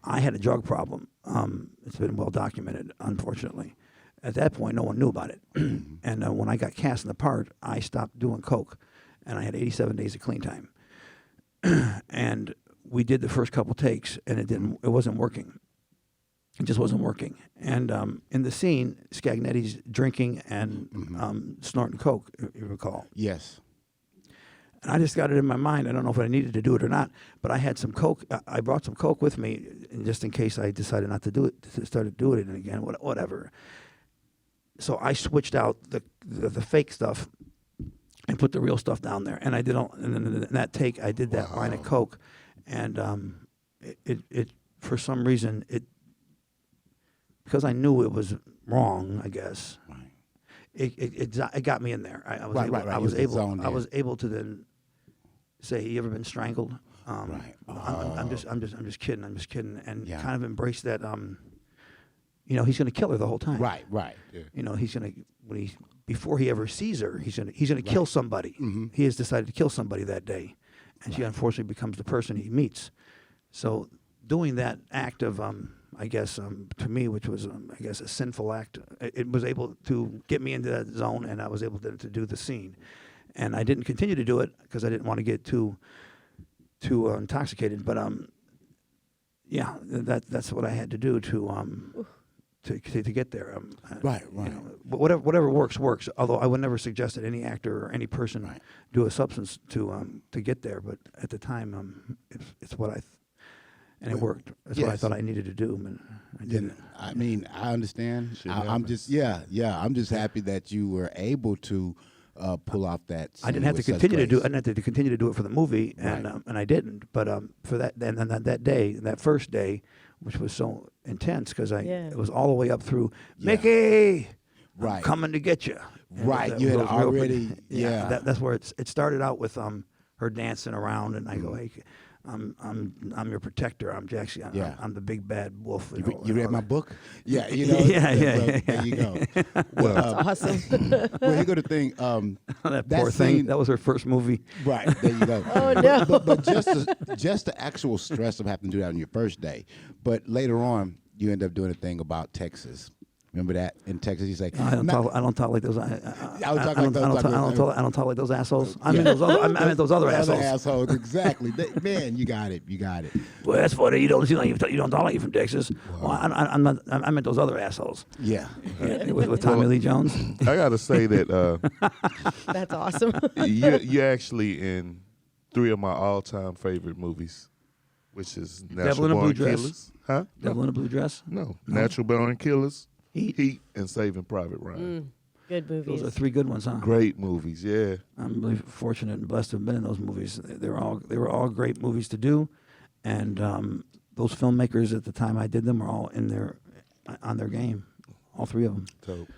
I had a drug problem. It's been well documented, unfortunately. At that point, no one knew about it. And when I got cast in the part, I stopped doing coke, and I had 87 days of clean time. And we did the first couple takes, and it wasn't working. It just wasn't working. And in the scene, Scagnetti's drinking and snorting coke, if you recall. Yes. And I just got it in my mind. I don't know if I needed to do it or not, but I had some coke. I brought some coke with me, just in case I decided not to do it, started doing it again, whatever. So I switched out the fake stuff and put the real stuff down there. And I did in that take, I did that line of coke, and it for some reason because I knew it was wrong, I guess. Right. It got me in there. I was able to then say, "You ever been strangled?" Right. I'm just kidding. And kind of embrace that. He's going to kill her the whole time. Right. Yeah. He's going to before he ever sees her, he's going to kill somebody. Mm-hmm. He has decided to kill somebody that day, and she unfortunately becomes the person he meets. So doing that act of I guess to me, which was I guess a sinful act, it was able to get me into that zone, and I was able to do the scene. And I didn't continue to do it because I didn't want to get too intoxicated. But that's what I had to do to get there. Right. But whatever works. Although I would never suggest that any actor or any person do a substance to get there. But at the time, it's what and it worked. That's what I thought I needed to do, and I didn't. I mean, I understand. I'm just happy that you were able to pull off that. I didn't have to continue to do. I didn't have to continue to do it for the movie, and I didn't. But for that, and then that day, that first day, which was so intense, because it was all the way up through Mickey. I'm coming to get you. Right, you had already. That's where it started out with her dancing around, and I go, hey. I'm your protector. I'm Jackson. I'm the big bad wolf. You read my book? Yeah, Yeah. There you go. Well, that's awesome. Well, you go to think that poor thing. That was her first movie. Right there you go. Oh no! But just the actual stress of having to do that on your first day. But later on, you end up doing a thing about Texas. Remember that in Texas? You say, I don't talk like those. I don't talk like those assholes. I meant those other assholes. Exactly. Man, you got it. Well, that's funny. You don't talk like you from Texas. Well, I'm not. I meant those other assholes. Yeah. With Tommy Lee Jones. I gotta say that that's awesome. you're actually in 3 of my all-time favorite movies, which is Natural Born Killers. Huh? Devil in a Blue Dress. No. Natural Born Killers. Heat and Saving Private Ryan. Good movies. Those are 3 good ones, huh? Great movies, yeah. I'm really fortunate and blessed to have been in those movies. They were all great movies to do, and those filmmakers at the time I did them were all on their game. All 3 of them. Dope.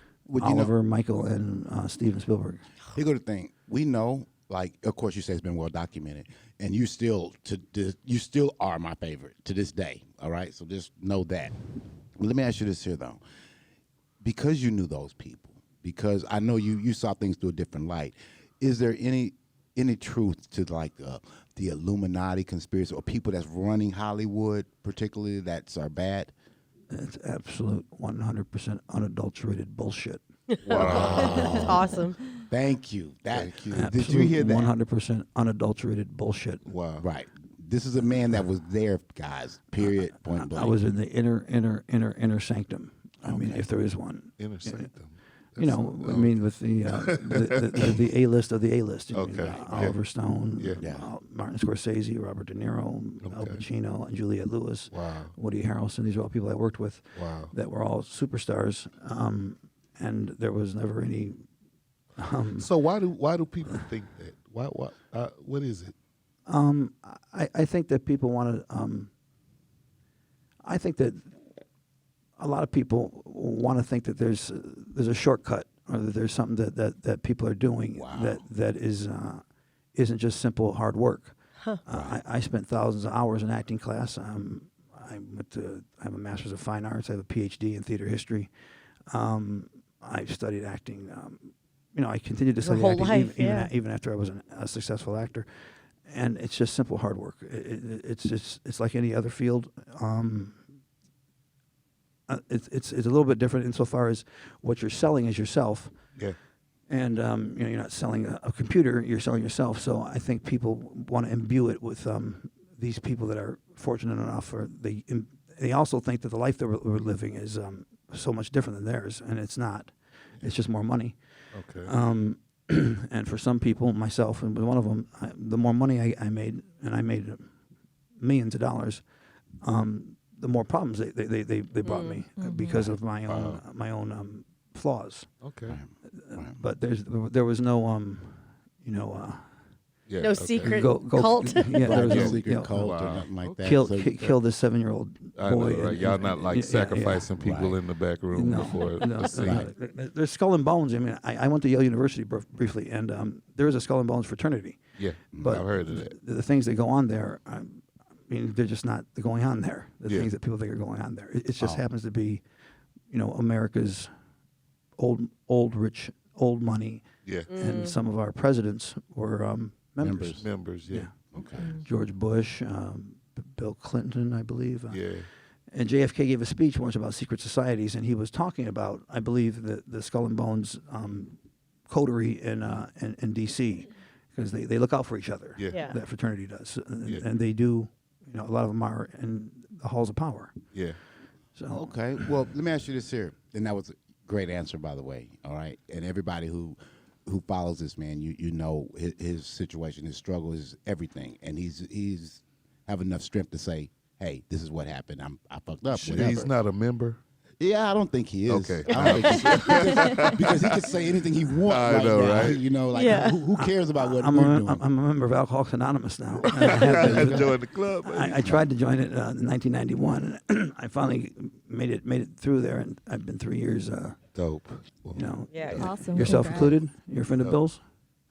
Oliver, Michael, and Steven Spielberg. Here go the thing. We know, like, of course, you say it's been well documented, and you still are my favorite to this day. All right, so just know that. Let me ask you this here though. Because you knew those people, because I know you saw things through a different light, is there any truth to like the Illuminati conspiracy or people that's running Hollywood, particularly that are bad? It's absolute 100% unadulterated bullshit. Wow. That's awesome. Thank you. Thank you. Absolute Did you hear that? 100% unadulterated bullshit. Wow. Right. This is a man that was there, guys. Period. Point blank. I was in the inner sanctum. I mean, if there is one. Inner sanctum. I mean, with the A-list of the A-list. Okay. Oliver Stone, Yeah. Martin Scorsese, Robert De Niro, Al Pacino, and Juliette Lewis, Wow. Woody Harrelson. These are all people I worked with that were all superstars, and there was never any. So why do people think that? Why what is it? I think that people want to. I think that a lot of people want to think that there's a shortcut, or that there's something that people are doing that isn't just simple hard work. Huh. I spent thousands of hours in acting class. I have a master's of fine arts. I have a PhD in theater history. I've studied acting. I continued to study acting even after I was a successful actor. And it's just simple hard work. It's like any other field. it's a little bit different insofar as what you're selling is yourself. Yeah. And you're not selling a computer; you're selling yourself. So I think people want to imbue it with these people that are fortunate enough, or they also think that the life that we're living is so much different than theirs, and it's not. It's just more money. Okay. And for some people, myself and one of them, the more money I made, and I made millions of dollars, the more problems they brought me because of my own flaws. Okay. But there was no Yeah. No okay. secret Go- cult. yeah, there Right, was no no, secret cult Wow. or nothing like that. kill So- kill this 7-year-old I know, boy. right? Y'all not like sacrificing people Right. in the back room No, before no, the scene. Right. There's Skull and Bones. I mean, I went to Yale University briefly, and there is a Skull and Bones fraternity. Yeah, But I've heard of that. The things that go on there, I mean, they're just not going on there. The Yeah. things that people think are going on there. It just Oh. happens to be, America's old rich, old money, Yeah, and some of our presidents were members. members. Yeah. Okay. George Bush, Bill Clinton, I believe. Yeah. And JFK gave a speech once about secret societies, and he was talking about, I believe, the Skull and Bones coterie in D.C. because they look out for each other. Yeah. Yeah. That fraternity does, Yeah. and they do. A lot of them are in the halls of power. Yeah. So Okay. Well, let me ask you this here, and that was a great answer, by the way. All right, and everybody who follows this man, you know his situation, his struggle, his everything, and he's have enough strength to say, hey, this is what happened. I fucked up. Sure Whatever. he's not a member. Yeah, I don't think he is. Okay. I don't think he is. Because he can say anything he wants. I right know, now. right? Yeah. Who cares about what I'm we're a, doing? I'm a member of Alcoholics Anonymous now. And I have been. Join the club. I tried to join it in 1991, and I finally made it through there, and I've been 3 years. Dope. Well, Yeah. Awesome. Yourself Congrats. included. You're a friend of Bill's.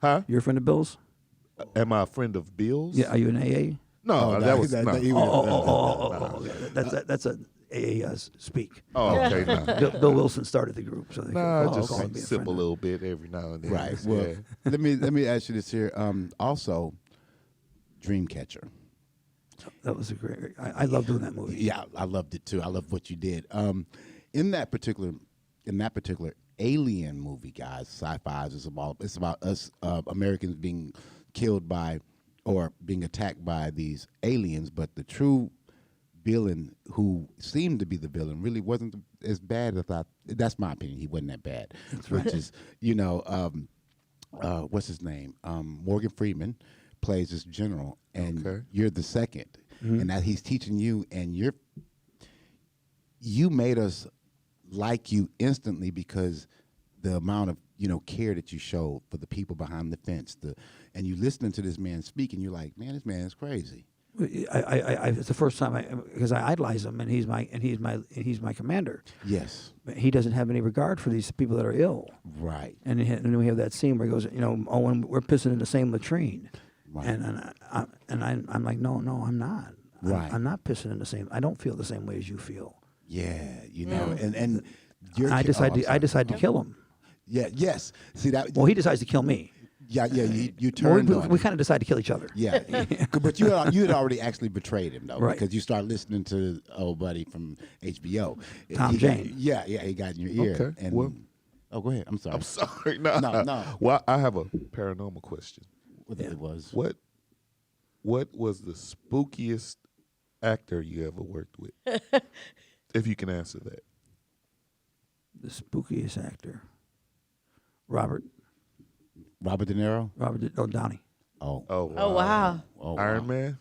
Huh? You're a friend of Bill's. Am I a friend of Bill's? Yeah. Are you an AA? No, Oh, that was that- no. that- he was- That's a AA speak. Oh, okay. No. Bill Wilson started the group, so they Nah, could just call him being sip friend a of- little bit every now and then. Right. Just, Well, yeah. let me ask you this here. Also, Dreamcatcher. That was a great. I love doing that movie. Yeah, I loved it too. I love what you did. In that particular alien movie, guys, sci-fi is about us Americans being killed by or being attacked by these aliens, but the true villain who seemed to be the villain really wasn't as bad as I thought. That's my opinion. He wasn't that bad. Which is, what's his name? Morgan Freeman plays this general, and Okay. you're the second, and that he's teaching you, and you made us like you instantly because the amount of care that you showed for the people behind the fence, and you listening to this man speak, and you're like, man, this man is crazy. It's the first time because I idolize him, and he's my commander. Yes, But he doesn't have any regard for these people that are ill. right. And then we have that scene where he goes, and we're pissing in the same latrine. Right. And I'm like, no, I'm not. Right. I'm not pissing in the same. I don't feel the same way as you feel. Yeah, and your I decide to kill him. Yeah, yes. See that? Well, he decides to kill me. Yeah. You Well, turned we on him. kind of decide to kill each other. Yeah, but you had already actually betrayed him though, Right. because you started listening to old buddy from HBO, Tom Jane. Yeah, he got in your ear. Okay, And, well- oh, go ahead. I'm sorry. I'm sorry. No. No. Well, I have a paranormal question. What it was? What was the spookiest actor you ever worked with? If you can answer that. The spookiest actor, Robert Robert De Niro. Downey. Oh. Oh, wow. Oh, Iron Man?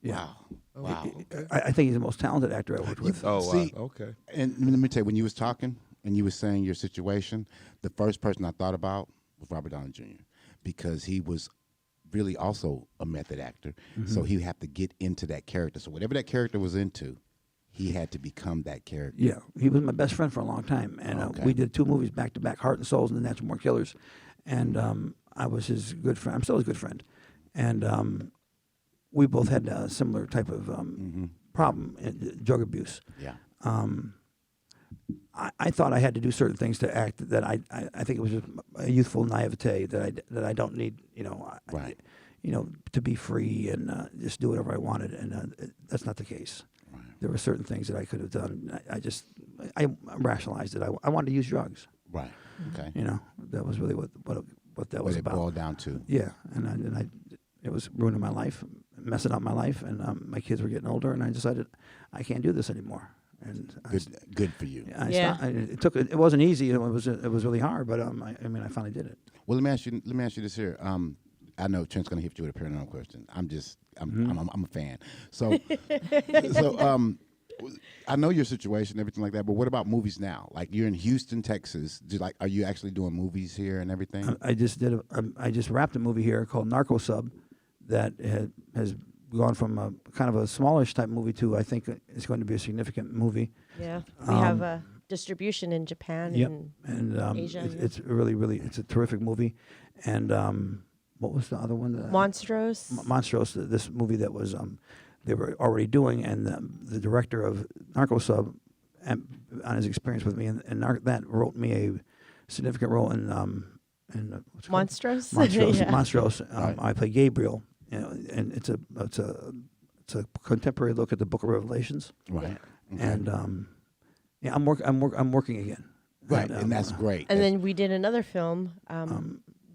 Yeah. Wow. I think he's the most talented actor I worked with. Oh, See, wow. Okay. And let me tell you, when you was talking and you was saying your situation, the first person I thought about was Robert Downey Jr. because he was really also a method actor. So he had to get into that character. So whatever that character was into, he had to become that character. Yeah, he was my best friend for a long time, and Okay. we did 2 movies back to back, Heart and Souls and The Natural Born Killers, and I was his good friend. I'm still his good friend, and we both had a similar type of problem, drug abuse. Yeah. I thought I had to do certain things to act that I think it was just a youthful naivete that I don't need, Right. to be free and just do whatever I wanted, and that's not the case. Right. There were certain things that I could have done. I just I rationalized it. I wanted to use drugs. Right. Okay. You know, that was really what that What was it about. boiled down to. Yeah, and it was ruining my life, messing up my life, and my kids were getting older, and I decided I can't do this anymore. And Good for you. Yeah. It wasn't easy. It was really hard, but I finally did it. Well, let me ask you this here. I know Trent's gonna hit you with a paranormal question. I'm a fan. So I know your situation, everything like that. But what about movies now? Like you're in Houston, Texas. Are you actually doing movies here and everything? I just wrapped a movie here called Narco Sub, that has gone from a kind of a smallish type movie to I think it's going to be a significant movie. Yeah. We have a distribution in Japan and Asia. It's really it's a terrific movie, and what was the other one? Monstros. Monstros. This movie that was they were already doing, and the director of Narco Sub, on his experience with me, and that wrote me a significant role in what's it called? Monstros. Monstros. Yeah. Monstros. I play Gabriel, and it's a contemporary look at the Book of Revelations. Right. Okay. And I'm working again. Right, and that's great. And then we did another film,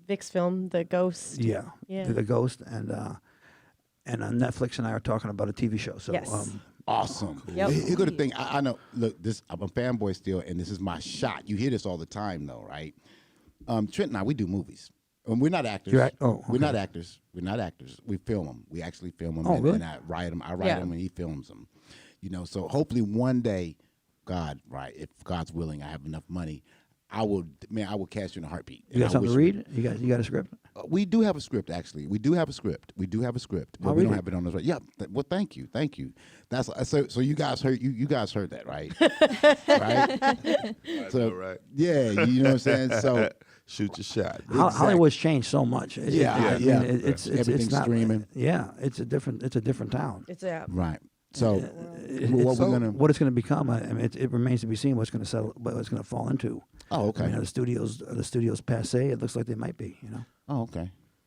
Vic's film, The Ghost. Yeah. Yeah. The Ghost, and on Netflix and I are talking about a TV show. So Yes. Awesome. Yep. Here's the thing. I know. Look, I'm a fanboy still, and this is my shot. You hear this all the time, though, right? Trent and I, we do movies. We're not actors. We're not actors. We're not actors. We film them. We actually film them. Oh, really? And I write them. I write them, and he films them. You know. So hopefully one day, if God's willing, I have enough money, I will cast you in a heartbeat. you got something to read? You got a script? We do have a script, actually. We do have a script. But I'll we read don't it. have it on us. Right? Yeah. Well, thank you. That's so. You guys heard you guys heard that, right? Right. So Right. yeah, you know what I'm saying. So Shoot your shot. Hollywood's changed so much. It's Everything's not, streaming. Yeah, it's a different town. It's a right. So What it's going to become, I mean, it remains to be seen what's going to settle, what it's going to fall into. oh, okay. I mean, the studios passe. It looks like they might be. You know. Oh, okay.